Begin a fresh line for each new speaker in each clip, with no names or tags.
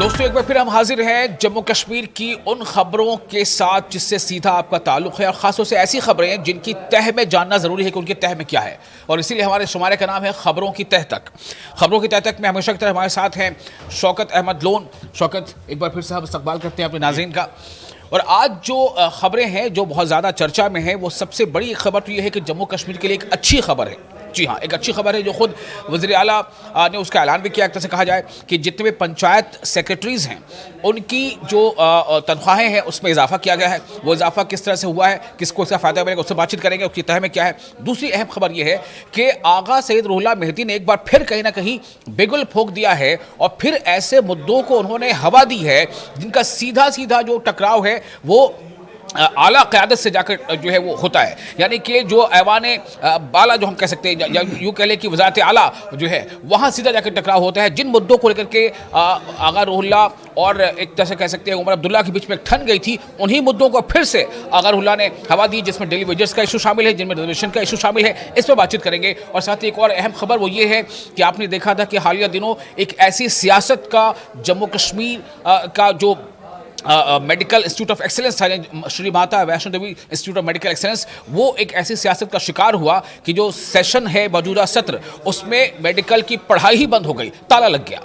दोस्तों एक बार फिर हम हाजिर हैं जम्मू कश्मीर की उन खबरों के साथ जिससे सीधा आपका ताल्लुक है और ख़ासतौर से ऐसी खबरें जिनकी तह में जानना ज़रूरी है कि उनकी तह में क्या है। और इसीलिए हमारे शुमारे का नाम है खबरों की तह तक। खबरों की तह तक में हमेशा की तरह हमारे साथ हैं शौकत अहमद लोन। शौकत, एक बार फिर से हम इस्तकबाल करते हैं अपने नाज़रीन का। और आज जो खबरें हैं जो बहुत ज़्यादा चर्चा में हैं, वो सबसे बड़ी खबर तो ये है कि जम्मू कश्मीर के लिए एक अच्छी खबर है। जी हाँ, एक अच्छी खबर है जो खुद वज़ीर आला ने उसका ऐलान भी किया। एक तरह से कहा जाए कि जितने भी पंचायत सेक्रेटरीज़ हैं उनकी जो तनख्वाहें हैं उसमें इजाफा किया गया है। वो इजाफा किस तरह से हुआ है, किसको इसका फ़ायदा मिलेगा, उससे बातचीत करेंगे। उसकी तह में क्या है। दूसरी अहम खबर यह है कि आगा सैयद रूहुल्लाह मेहदी ने एक बार फिर कहीं ना कहीं बिगुल फूंक दिया है और फिर ऐसे मुद्दों को उन्होंने हवा दी है जिनका सीधा सीधा जो टकराव है वो आला क़यादत से जाकर जो है वो होता है। यानी कि जो ऐवान बाला जो हम कह सकते हैं या यूँ कह लें कि वज़ारत आला जो है वहाँ सीधा जाकर टकराव होता है। जिन मुद्दों को लेकर के आगा रूहुल्लाह और एक तरह से कह सकते हैं उमर अब्दुल्ला के बीच में ठन गई थी, उन्हीं मुद्दों को फिर से आगा रूहुल्लाह ने हवा दी, जिसमें डेली वेजेस का इशू शामिल है, जिनमें रिजर्वेशन का इशू शामिल है। इस पर बातचीत करेंगे। और साथ ही एक और अहम खबर वो ये है कि आपने देखा था कि हालिया दिनों एक ऐसी सियासत का जम्मू कश्मीर का जो मेडिकल इंस्टीट्यूट ऑफ एक्सेलेंस था, Shri Mata Vaishno Devi institute of medical excellence, वो एक ऐसी सियासत का शिकार हुआ कि जो सेशन है मौजूदा सत्र उसमें मेडिकल की पढ़ाई ही बंद हो गई, ताला लग गया।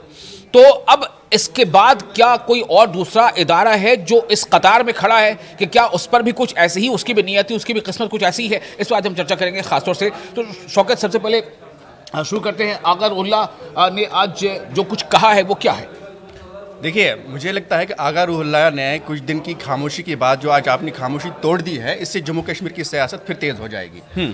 तो अब इसके बाद क्या कोई और दूसरा इदारा है जो इस कतार में खड़ा है कि क्या उस पर भी कुछ ऐसी ही उसकी भी नीयत थी, उसकी भी किस्मत कुछ ऐसी है? इस पर आज हम चर्चा करेंगे खासतौर से। तो शौकत, सबसे पहले शुरू करते हैं, आगा रूहुल्लाह ने आज जो कुछ कहा है वो क्या है?
देखिए, मुझे लगता है कि आगा रूहुल्लाह ने कुछ दिन की खामोशी के बाद जो आज आपने खामोशी तोड़ दी है, इससे जम्मू कश्मीर की सियासत फिर तेज़ हो जाएगी।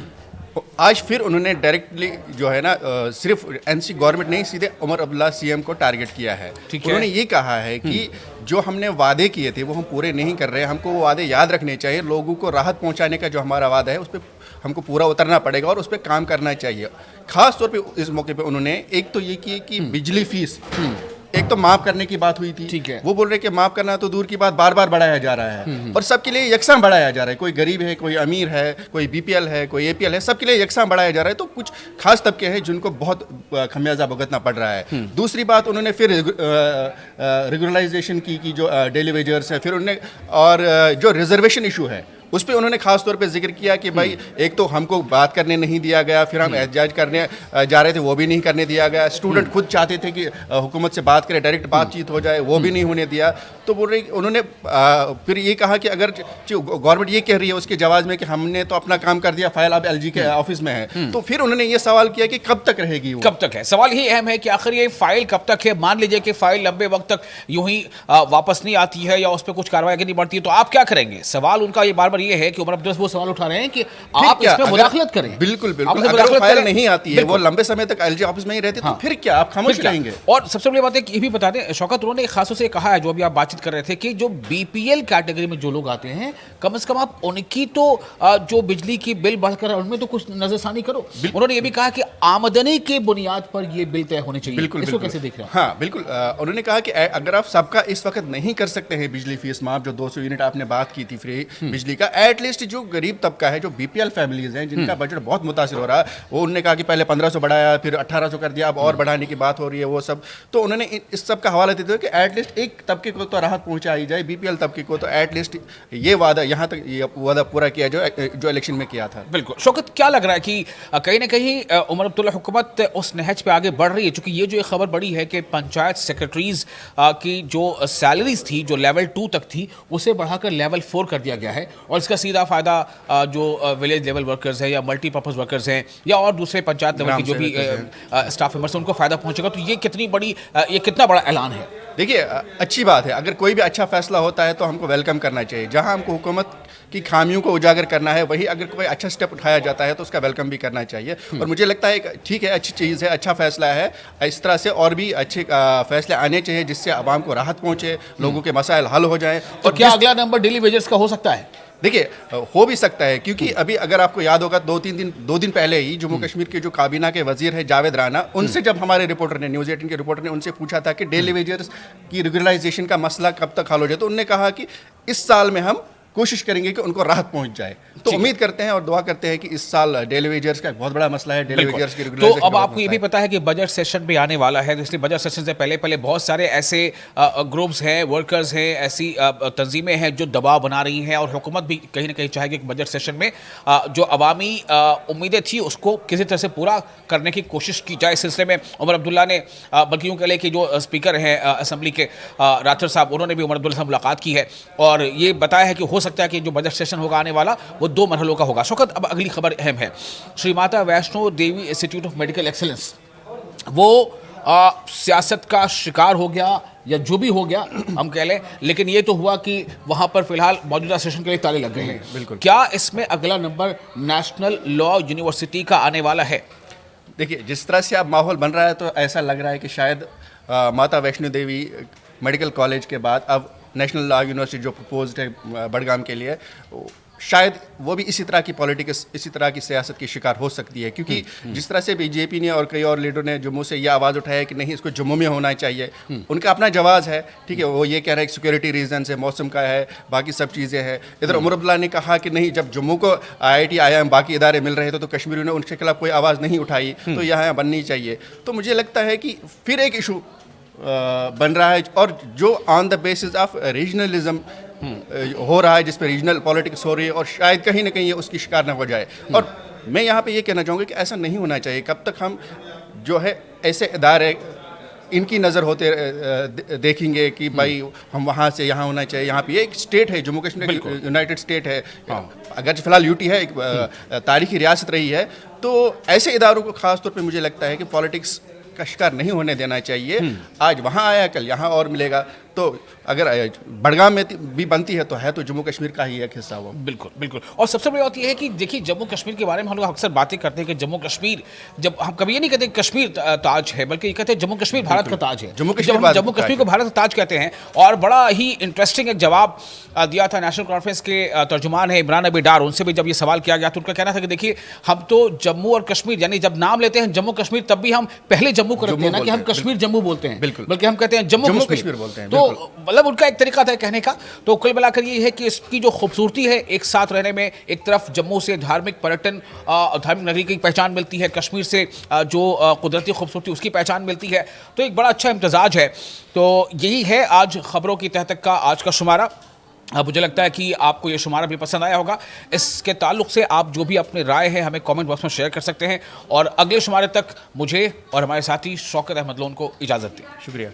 आज फिर उन्होंने डायरेक्टली जो है ना सिर्फ एनसी गवर्नमेंट नहीं, सीधे उमर अब्दुल्ला सीएम को टारगेट किया है। उन्होंने ये कहा है कि जो हमने वादे किए थे वो हम पूरे नहीं कर रहे, हमको वो वादे याद रखने चाहिए। लोगों को राहत पहुंचाने का जो हमारा वादा है उस पर हमको पूरा उतरना पड़ेगा और उस पर काम करना चाहिए। खास तौर पे इस मौके पे उन्होंने एक तो ये किए कि बिजली फीस एक तो माफ करने की बात हुई थी।
ठीक है।
वो बोल रहे कि माफ करना तो दूर की बात, बार बार बढ़ाया जा रहा है और सबके लिए यकसां बढ़ाया जा रहा है। कोई गरीब है, कोई अमीर है, कोई बीपीएल है, कोई एपीएल है, सबके लिए यकसां बढ़ाया जा रहा है। तो कुछ खास तबके हैं जिनको बहुत खमियाजा भुगतना पड़ रहा है। दूसरी बात, उन्होंने फिर रेगुलराइजेशन की जो डेली वेजर्स है, फिर उन्होंने और जो रिजर्वेशन इशू है उस पर उन्होंने खास तौर पे जिक्र किया कि भाई एक तो हमको बात करने नहीं दिया गया, फिर हम एहतजाज करने जा रहे थे वो भी नहीं करने दिया गया। स्टूडेंट खुद चाहते थे कि हुकूमत से बात करें, डायरेक्ट बातचीत हो जाए, वो भी नहीं होने दिया। तो बोल रहे उन्होंने फिर ये कहा कि अगर गवर्नमेंट ये कह रही है उसके जवाब में कि हमने तो अपना काम कर दिया, फाइल अब एलजी के ऑफिस में है, तो फिर उन्होंने ये सवाल किया कि कब तक रहेगी वो?
कब तक है? सवाल ही अहम है कि आखिर ये फाइल कब तक है। मान लीजिए कि फाइल लंबे वक्त तक यूं ही वापस नहीं आती है या उस पर कुछ कार्रवाई करनी पड़ती है, तो आप क्या करेंगे? सवाल उनका ये बार बार ये है कि उमर अब्दुल्ला वो सवाल उठा रहे हैं कि आप इसमें मुदाखलत करें।
बिल्कुल बिल्कुल, अगर वो फाइल नहीं आती है, वो लंबे समय तक एलजी ऑफिस में ही रहते, तो फिर क्या आप खामोश रहेंगे?
और सबसे बड़ी बात है कि ये भी बता दें शौकत, उन्होंने खासतौर से कहा है, जो अभी आप बातचीत कर रहे थे, कि जो बीपीएल कैटेगरी में जो लोग आते हैं कम से कम आप उनकी तो जो बिजली की बिल बढ़कर है उनमें तो कुछ नजरसानी करो। उन्होंने ये भी कहा कि आमदनी के बुनियाद पर ये बिल तय होने चाहिए।
बिल्कुल,
इसको कैसे देख रहे हैं?
हाँ बिल्कुल, उन्होंने कहा कि अगर आप सबका इस वक्त नहीं कर सकते हैं बिजली फीस माफ, जो 200 यूनिट आपने बात की थी फ्री बिजली का, एटलीस्ट जो गरीब तबका है, जो बीपीएल फैमिलीज हैं जिनका बजट बहुत मुतासिर हो रहा है, वो उन्होंने कहा कि पहले 1500 बढ़ाया, फिर 1800 कर दिया, अब और बढ़ाने की बात हो रही है, वो सब। तो उन्होंने इस सब का हवाला देते हुए कि एटलीस्ट एक तबके को तो राहत पहुंचाई जाए, बीपीएल तबके को तो एटलीस्ट ये वादा यहाँ तक ये वादा पूरा किया जो इलेक्शन में किया था।
बिल्कुल। शौकत, क्या लग रहा है कि कहीं ना कहीं उमर अब्दुल्ला हुकूमत उस नहज पे आगे बढ़ रही है? चूंकि ये जो एक खबर बड़ी है कि पंचायत सेक्रेटरीज की जो सैलरीज थी, जो लेवल 2 तक थी, उसे बढ़ाकर लेवल 4 कर दिया गया है और इसका सीधा फायदा जो विलेज लेवल वर्कर्स हैं या मल्टीपर्पज़ वर्कर्स हैं या और दूसरे पंचायत लेवल की जो भी स्टाफ मेंबर्स हैं उनको फ़ायदा पहुंचेगा। तो ये कितना बड़ा ऐलान है?
देखिए, अच्छी बात है, अगर कोई भी अच्छा फैसला होता है तो हमको वेलकम करना चाहिए। जहां हमको हुकूमत की खामियों को उजागर करना है, वही अगर कोई अच्छा स्टेप उठाया जाता है तो उसका वेलकम भी करना चाहिए। और मुझे लगता है ठीक है, अच्छी चीज़ है, अच्छा फैसला है। इस तरह से और भी अच्छे फैसले आने चाहिए जिससे आवाम को राहत पहुँचे, लोगों के मसाइल हल हो जाए।
और क्या अगला नंबर डेली वेजेस का हो सकता है?
देखिए, हो भी सकता है, क्योंकि अभी अगर आपको याद होगा 2 दिन पहले ही जम्मू कश्मीर के जो काबीना के वजीर है जावेद राना, उनसे जब हमारे रिपोर्टर ने, न्यूज़ 18 के रिपोर्टर ने उनसे पूछा था कि डेली वेजर्स की रेगुलराइजेशन का मसला कब तक हल हो जाए, तो उन्होंने कहा कि इस साल में हम कोशिश करेंगे कि उनको राहत पहुंच जाए। तो उम्मीद करते हैं और दुआ करते हैं कि इस साल डेली वेजर्स का एक बहुत बड़ा मसला है, डेली वेजर्स की
तो
रेगुलराइजेशन
अब आपको ये भी पता है कि बजट सेशन भी आने वाला है, तो इसलिए बजट सेशन से पहले पहले बहुत सारे ऐसे ग्रुप्स हैं, वर्कर्स हैं, ऐसी तंजीमें हैं जो दबाव बना रही हैं और हुकूमत भी कहीं ना कहीं चाहेगी कि बजट सेशन में जो अवामी उम्मीदें थी उसको किसी तरह से पूरा करने की कोशिश की जाए। इस सिलसिले में उमर अब्दुल्ला ने बल्कि यूँ कह लें कि जो स्पीकर हैं असम्बली के राठौर साहब, उन्होंने भी उमर अब्दुल्ला से मुलाकात की है और ये बताया है कि हो सकता है कि जो बजट सेशन होगा आने वाला वो 2 मरहलों का होगा। शौकत, अब अगली खबर अहम है। Shri Mata Vaishno Devi institute of medical excellence वो सियासत का शिकार हो गया या जो भी हो गया हम कह लें, लेकिन ये तो हुआ कि वहां पर फिलहाल मौजूदा सेशन के लिए ताले लग गए हैं।
बिल्कुल।
क्या इसमें अगला नंबर नेशनल लॉ यूनिवर्सिटी का आने वाला है?
देखिए, जिस तरह से अब माहौल बन रहा है तो ऐसा लग रहा है कि शायद माता वैष्णो देवी मेडिकल कॉलेज के बाद अब नेशनल लॉ यूनिवर्सिटी जो प्रपोज्ड है बडगाम के लिए, शायद वो भी इसी तरह की पॉलिटिक्स, इसी तरह की सियासत की शिकार हो सकती है। क्योंकि जिस तरह से बीजेपी ने और कई और लीडरों ने जम्मू से यह आवाज़ उठाया है कि नहीं, इसको जम्मू में होना चाहिए, उनका अपना जवाब है, ठीक है, वो ये कह रहे हैं कि सिक्योरिटी रीजन है, मौसम का है, बाकी सब चीज़ें हैं। इधर उमर अब्दुल्ला ने कहा कि नहीं, जब जम्मू को IIT IIM बाकी इदारे मिल रहे थे तो कश्मीरियों ने उनके खिलाफ कोई आवाज़ नहीं उठाई, तो यहाँ बननी चाहिए। तो मुझे लगता है कि फिर एक इशू बन रहा है और जो on the basis of regionalism हो रहा है, जिस पे रीजनल पॉलिटिक्स हो रही है और शायद कहीं ना कहीं ये उसकी शिकार न हो जाए। और मैं यहाँ पे ये कहना चाहूँगा कि ऐसा नहीं होना चाहिए। कब तक हम जो है ऐसे इदारे इनकी नज़र होते देखेंगे कि भाई हम वहाँ से यहाँ होना चाहिए। यहाँ पे ये एक स्टेट है, जम्मू कश्मीर यूनाइटेड स्टेट है, अगर फिलहाल यूटी है, एक तारीखी रियासत रही है, तो ऐसे इदारों को ख़ास तौर पे मुझे लगता है कि पॉलिटिक्स का शिकार नहीं होने देना चाहिए। आज वहाँ आया, कल यहाँ और मिलेगा। तो अगर बडगाम में भी बनती है तो जम्मू कश्मीर का ही एक हिस्सा वो।
बिल्कुल बिल्कुल। और सबसे बड़ी बात यह है कि देखिए, जम्मू कश्मीर के बारे में हम लोग अक्सर बातें करते हैं कि जम्मू कश्मीर, जब हम कभी ये नहीं कहते कश्मीर ताज है, बल्कि ये कहते हैं जम्मू कश्मीर भारत का ताज है। जम्मू कश्मीर को भारत का ताज कहते हैं। और बड़ा ही इंटरेस्टिंग एक जवाब दिया था नेशनल कॉन्फ्रेंस के तर्जुमान है इमरान अबी डार, उनसे भी जब ये सवाल किया गया तो उनका कहना था कि देखिए, हम तो जम्मू और कश्मीर, यानी जब नाम लेते हैं जम्मू कश्मीर, तब भी हम पहले जम्मू को रखते हैं ना कि हम कश्मीर जम्मू बोलते हैं, बल्कि हम कहते हैं जम्मू कश्मीर बोलते हैं। तो मतलब उनका एक तरीका था कहने का। तो कुल मिलाकर ये है कि इसकी जो खूबसूरती है एक साथ रहने में, एक तरफ जम्मू से धार्मिक पर्यटन, धार्मिक नगरी की पहचान मिलती है, कश्मीर से जो कुदरती खूबसूरती उसकी पहचान मिलती है, तो एक बड़ा अच्छा इम्तजाज है। तो यही है आज खबरों की तह तक का आज का शुमारा। मुझे लगता है कि आपको ये शुमारा भी पसंद आया होगा। इसके ताल्लुक से आप जो भी अपनी राय है हमें कमेंट बॉक्स में शेयर कर सकते हैं। और अगले शुमारे तक मुझे और हमारे साथी शौकत अहमद लोन को इजाज़त दें।
शुक्रिया।